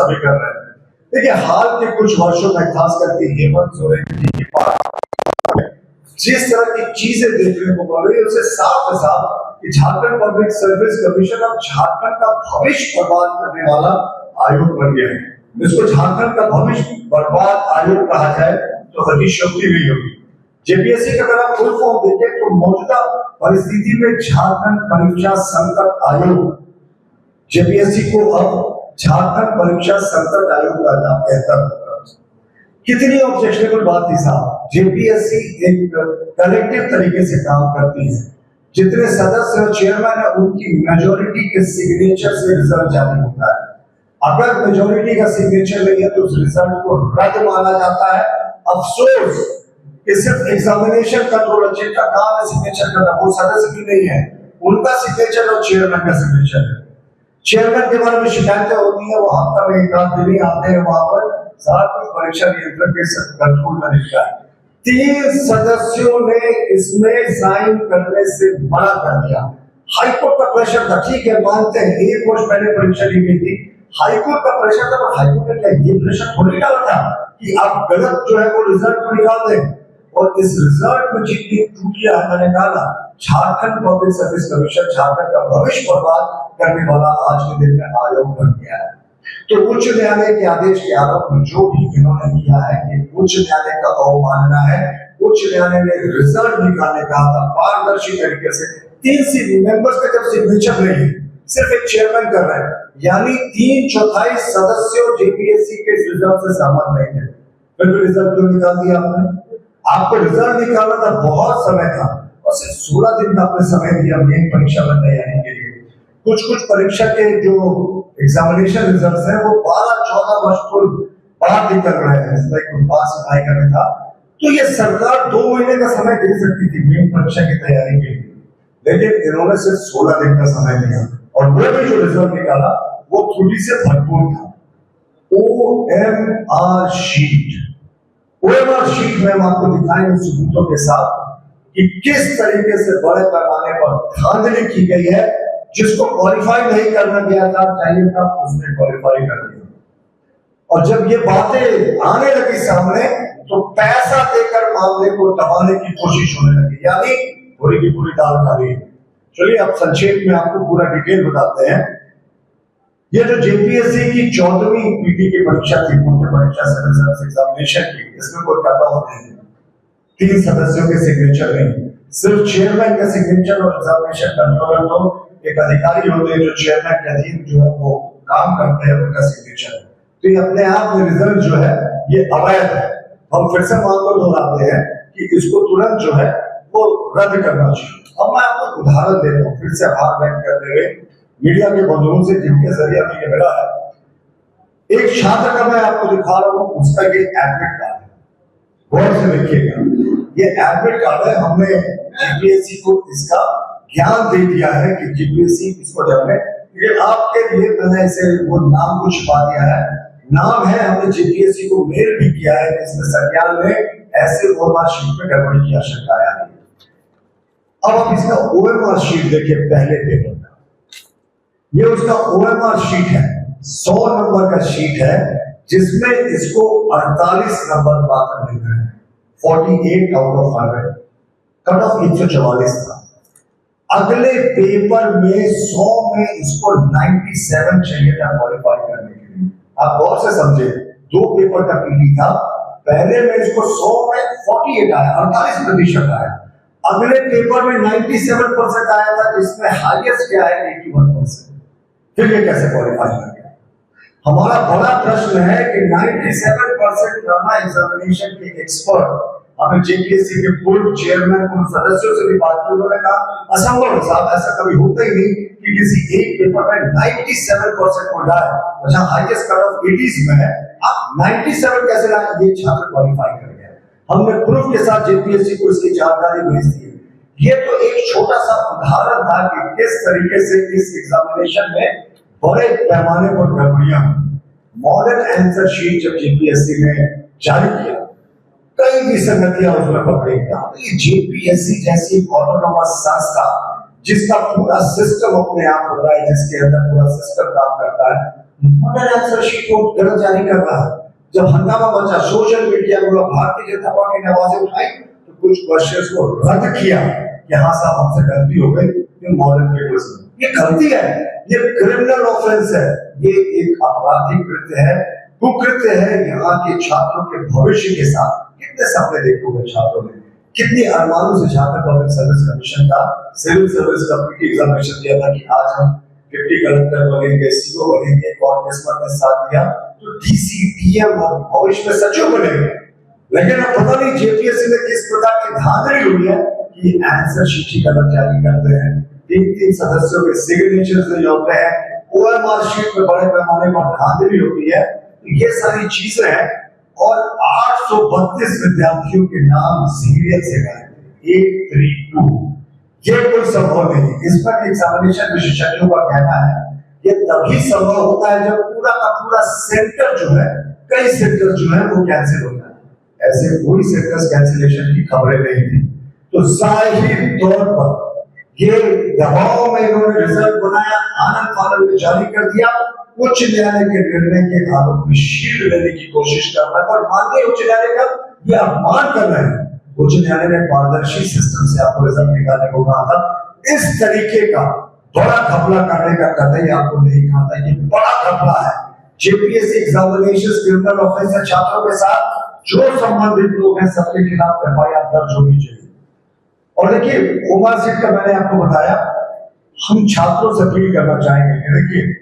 सभी कर रहे हैं। देखिए हाल के कुछ वर्षों में खास करके हेमंत सोरेन जी के पास जिस तरह की चीजें देखने को मिल रही है उससे साफ है साफ कि झारखंड पब्लिक सर्विस कमीशन अब झारखंड का भविष्य बर्बाद करने वाला आयोग बन गया है। इसको झारखंड का भविष्य बर्बाद आयोग कहा जाए तो अतिशयोक्ति नहीं होगी। जेपीएससी का अगर आप फुल फॉर्म देखें तो मौजूदा परिस्थिति में झारखंड परीक्षा संकट आयोग, जेपीएससी को अब झारखंड परीक्षा संकट आयोग का नाम बेहतर होगा। कितनी ऑब्जेक्शनेबल बात थी साहब। जेपीएससी एक कलेक्टिव तरीके से काम करती है। जितने सदस्य और चेयरमैन है उनकी मेजोरिटी के सिग्नेचर से रिजल्ट जारी होता है। अगर मेजोरिटी का सिग्नेचर नहीं है तो उस रिजल्ट को रद्द माना जाता है। अफसोस कि सिर्फ एग्जामिनेशन कंट्रोलर जिनका काम है सिग्नेचर करना, वो सदस्य भी नहीं है, उनका सिग्नेचर और चेयरमैन का सिग्नेचर है। चेयरमैन के बारे में शिकायतें होती है, वो हफ्ता में एक आध दिन ही आते हैं वहां पर, सारा कुछ परीक्षा नियंत्रण के कंट्रोल में दिखता है। 3 सदस्यों ने इसमें साइन करने से मना कर दिया। हाईकोर्ट का प्रेशर था, ठीक है मानते हैं, 1 वर्ष पहले परीक्षा ली गई थी, हाईकोर्ट का प्रेशर था, पर हाईकोर्ट ने क्या ये प्रेशर थोड़ी डाला था कि आप गलत जो है वो रिजल्ट को निकाल दें। और इस रिजल्ट में जितनी त्रुटियां है, मैंने कहा Jharkhand public service commission Jharkhand का भविष्य बर्बाद करने वाला आज के दिन में आयोग बन गया है। तो उच्च न्यायालय के आदेश के आलोक में जो भी इन्होंने किया है कि उच्च न्यायालय का अवमानना है। उच्च न्यायालय ने रिजल्ट निकालने कहा था पारदर्शी तरीके से। 3 मेंबर्स का जब सिग्नेचर नहीं है, सिर्फ एक चेयरमैन कर रहे हैं, यानी 3/4 सदस्य जेपीएससी के रिजल्ट से सहमत नहीं थे, फिर रिजल्ट क्यों निकाल दिया आपने? आपको रिजल्ट निकालना था, बहुत समय था, और सिर्फ 16 दिन का आपने समय दिया मेन परीक्षा में तैयारी के लिए। कुछ परीक्षा के जो एग्जामिनेशन रिजल्ट्स हैं वो 12-14 वर्ष पूर्व बाद निकल रहे हैं, इसमें पास अप्लाई करना था। तो ये सरकार 2 महीने का समय दे सकती थी मेन परीक्षा की तैयारी के लिए, लेकिन इन्होंने सिर्फ 16 दिन का समय दिया। और वो भी जो रिजल्ट निकाला वो त्रुटि से भरपूर था। ओएमआर शीट में हम आपको दिखाएंगे सबूतों के साथ कि किस तरीके से बड़े पैमाने पर धांधली की गई है। जिसको क्वालिफाई नहीं करना गया था, चाहिए था, उसने क्वालिफाई कर दिया। और जब ये बातें आने लगी सामने तो पैसा देकर मामले को दबाने की कोशिश होने लगी, यानी पूरी की पूरी दाल खाली। चलिए अब संक्षेप में आपको पूरा डिटेल बताते हैं। ये जो जेपीएससी की 14वीं पीटी की परीक्षा थी, मुख्य परीक्षा सिविल सर्विस एग्जामिनेशन की, इसमें कोई कट ऑफ नहीं, 3 सदस्यों के सिग्नेचर नहीं, सिर्फ चेयरमैन का सिग्नेचर और एग्जामिनेशन कंट्रोलर तो एक अधिकारी होते हैं जो चेयरमैन के अधीन जो है वो काम करते हैं, उनका सिग्नेचर है। तो ये अपने आप में रिजल्ट जो है ये अवैध है। हम फिर से मांग दोहराते हैं कि इसको तुरंत जो है वो रद्द करना चाहिए। अब मैं आपको उदाहरण देता हूँ, फिर से आभार व्यक्त करते हुए मीडिया के बंधुओं से जिनके जरिए मुझे मिला है। एक छात्र का मैं आपको दिखा रहा हूँ, उसका ये एडमिट कार्ड है, गौर से देखिएगा, ये एडमिट कार्ड है। हमने जेपीएससी को इसका ज्ञान दे दिया है कि जेपीएससी इसको जाने, लेकिन आपके लिए मैंने इसे वो नाम को छिपा दिया है। नाम है, हमने जेपीएससी को मेल भी किया है, इसमें संज्ञान में ऐसे ओएमआर शीट में गड़बड़ी की आशंका है। अब आप इसका ओएमआर शीट देखिए, पहले पेपर का ये उसका ओएमआर शीट है, 100 नंबर का शीट है, जिसमें इसको 48 नंबर मात्र मिल रहे हैं, 48 आउट ऑफ 100, कट ऑफ 144 था। अगले पेपर में 100 में इसको 97 चाहिए था क्वालिफाई करने के लिए। आप गौर से समझे, 2 पेपर का पीटी था, पहले में इसको 100 में 48 आया, 48% आया। अगले पेपर में 97% आया था, जिसमें हाईएस्ट क्या है 81%। फिर ये कैसे क्वालिफाई कर गया? हमारा बड़ा प्रश्न है कि 97% ड्रामा एग्जामिनेशन के एक्सपर्ट, हमें जेपीएससी के पूर्व चेयरमैन उन सदस्यों से भी बात की, उन्होंने कहा असंभव है साहब, ऐसा कभी होता ही नहीं कि किसी एक पेपर में 97% हो जाए, जहां हाईएस्ट कट ऑफ 80s में है, आप 97 कैसे लाए? ये छात्र क्वालिफाई कर गया। हमने प्रूफ के साथ जेपीएससी को इसकी जानकारी भेज दी। ये तो एक छोटा सा उदाहरण था कि किस तरीके से इस एग्जामिनेशन में बड़े पैमाने पर गड़बड़ियां। मॉडल आंसर शीट जब जेपीएससी ने जारी किया, कई विसंगतियां उसमें पकड़ी गई। ये जेपीएससी जैसी ऑटोनोमस संस्था जिसका पूरा सिस्टम अपने आप होता है, जिसके अंदर पूरा सिस्टम काम करता है, मॉडल आंसर शीट को गलत जारी कर रहा है। जब हंगामा मचा, सोशल मीडिया में भारतीय जनता पार्टी ने आवाजें उठाई तो कुछ क्वेश्चंस को रद्द किया कि हाँ साहब हमसे गलती हो गई, ये मॉडर्न पेपर्स में ये गलती है, ये क्रिमिनल ऑफेंस है, ये एक आपराधिक कृत्य है, कुकृत्य है। यहाँ के छात्रों के भविष्य के साथ कितने सपने देखे हुए छात्रों ने, कितनी अरमानों से झारखंड पब्लिक सर्विस कमीशन का सिविल सर्विस का एग्जामिनेशन दिया था कि आज हम डिप्टी कलेक्टर बनेंगे, सीओ बनेंगे, और किस्मत ने साथ दिया तो डीसी, डीएम और भविष्य में सचिव बनेंगे। लेकिन अब पता नहीं जेपीएससी में किस प्रकार की धांधली हुई है कि आंसर शीट ही गलत जारी करते हैं, 3-3 सदस्यों के सिग्नेचर्स नहीं होते हैं, ओएमआर शीट में बड़े पैमाने पर धांधली होती है। ये सारी चीजें हैं और 832 विद्यार्थियों के नाम सीरियल से गए 132, ये कोई संभव नहीं। इस पर एग्जामिनेशन विशेषज्ञों का कहना है ये तभी संभव होता है जब पूरा का पूरा सेंटर जो है, कई सेंटर जो है वो कैंसिल हो जाए। ऐसे कोई सेंटर्स कैंसिलेशन की खबरें नहीं थी, तो जाहिर तौर पर ये दबाव में इन्होंने रिजल्ट बनाया, आनंद फानंद में जारी कर दिया। उच्च न्यायालय के निर्णय के आलोक में शील्ड लेने की कोशिश कर रहा है और माननीय उच्च न्यायालय का ये अपमान कर रहे हैं। उच्च न्यायालय ने पारदर्शी सिस्टम से आपको रिजल्ट निकालने को कहा था, इस तरीके का बड़ा घपला करने का कतई आपको नहीं कहा था। ये बड़ा घपला है। जेपीएससी एग्जामिनेशन क्रिमिनल ऑफेंस है, छात्रों के साथ जो संबंधित लोग हैं सबके खिलाफ एफआईआर दर्ज होनी चाहिए। और देखिए ओएमआर शीट का मैंने आपको बताया, हम छात्रों से अपील करना चाहेंगे, देखिए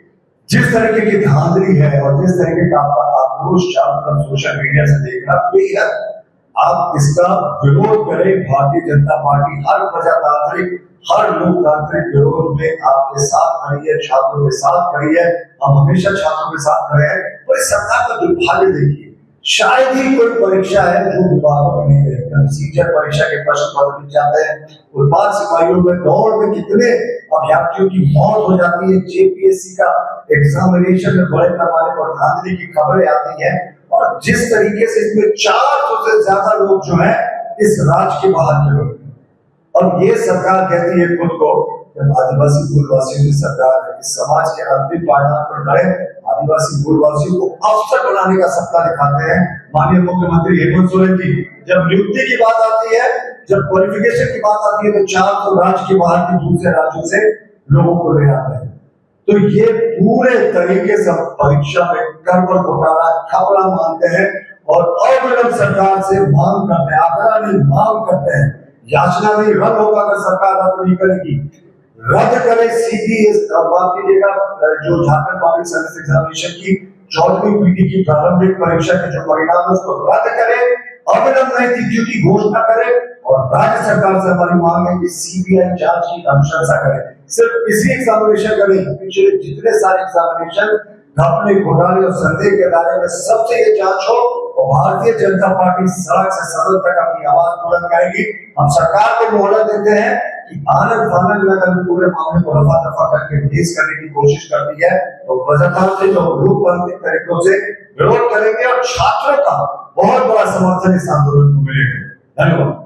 जिस तरीके की धांधली है और जिस तरीके का आपका आक्रोश चारों सोशल मीडिया से देख रहा बेहद, आप इसका विरोध करें। भारतीय जनता पार्टी हर प्रजातांत्रिक, हर लोकतांत्रिक विरोध में आपके साथ खड़ी है, छात्रों के साथ खड़ी है। हम हमेशा छात्रों के साथ खड़े हैं। और इस सरकार का दुर्भाग्य देखिए, शायद ही कोई परीक्षा है जो विवादों में नहीं है। सीजन परीक्षा के प्रश्न पत्र मिल जाते हैं, उत्पाद सिपाहियों में दौड़ में कितने अभ्यर्थियों की मौत हो जाती है, जेपीएससी का एग्जामिनेशन में बड़े पैमाने पर धांधली की खबरें आती हैं। और जिस तरीके से इसमें 400 से ज्यादा लोग जो हैं इस राज्य के बाहर के लोग, और ये सरकार कहती है खुद को आदिवासी मूलवासियों की सरकार है, इस समाज के अंतिम पायदान पर खड़े आदिवासी मूलवासियों को अफसर बनाने का सपना दिखाते हैं। माननीय मुख्यमंत्री हेमंत सोरेन जी, जब नियुक्ति की बात आती है, जब क्वालिफिकेशन की बात आती है तो 400 राज्य के बाहर के दूसरे राज्यों से लोगों को ले आते हैं। तो ये पूरे तरीके से परीक्षा में गड़बड़ घोटाला खबरा मानते हैं और अविलंब सरकार से मांग करते हैं, आग्रह नहीं मांग करते हैं। याचना नहीं, रद्द होगा अगर सरकार रद्द नहीं करेगी, रद्द करे सीबीएस। बात कीजिएगा जो झारखंड पब्लिक सर्विस एग्जामिनेशन की 14वीं पीटी की प्रारंभिक परीक्षा के जो परिणाम है उसको रद्द करे, अविलंब नहीं तिथियों की घोषणा करे। और राज्य सरकार से हमारी मांग है कि सीबीआई जांच की अनुशंसा करे। सिर्फ इसी एग्जामिनेशन का नहीं, पिछले जितने सारे एग्जामिनेशन घपले, घोटाले और संदेह के दायरे में सबसे ये जांच हो और भारतीय जनता पार्टी सड़क से सदन तक अपनी आवाज बुलंद करेगी। हम सरकार को मोहलत देते हैं कि आनंद फानंद में अगर पूरे मामले को रफा दफा करके पेश करने की कोशिश करती है तो प्रजातांत्रिक और लोकतांत्रिक तरीकों से विरोध करेंगे और छात्रों का बहुत बड़ा समर्थन इस आंदोलन को मिलेगा। धन्यवाद।